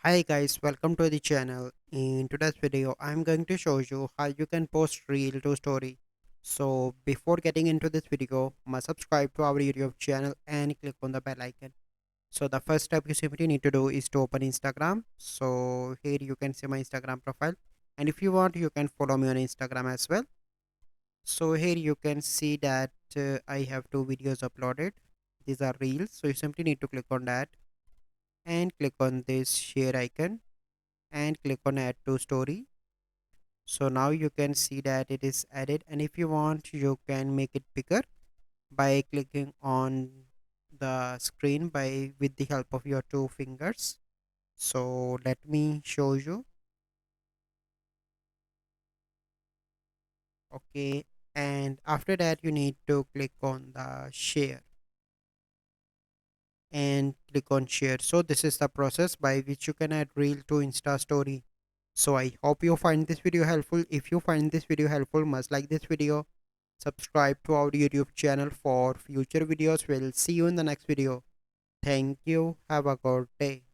Hi guys, welcome to the channel. In today's video, I'm going to show you how you can post reel to story. So before getting into this video, must subscribe to our YouTube channel and click on the bell icon. So the first step you simply need to do is to open Instagram. So here you can see my Instagram profile. And if you want, you can follow me on Instagram as well. So here you can see that I have two videos uploaded. These are reels. So you simply need to click on that and click on this share icon and click on add to story. So now you can see that it is added, and if you want you can make it bigger by clicking on the screen by with the help of your two fingers. So let me show you. Okay, and after that you need to click on the share and click on share. So this is the process by which you can add reel to Insta story. So I hope you find this video helpful. If you find this video helpful, must like this video, subscribe to our YouTube channel for future videos. We'll see you in the next video. Thank you. Have a good day.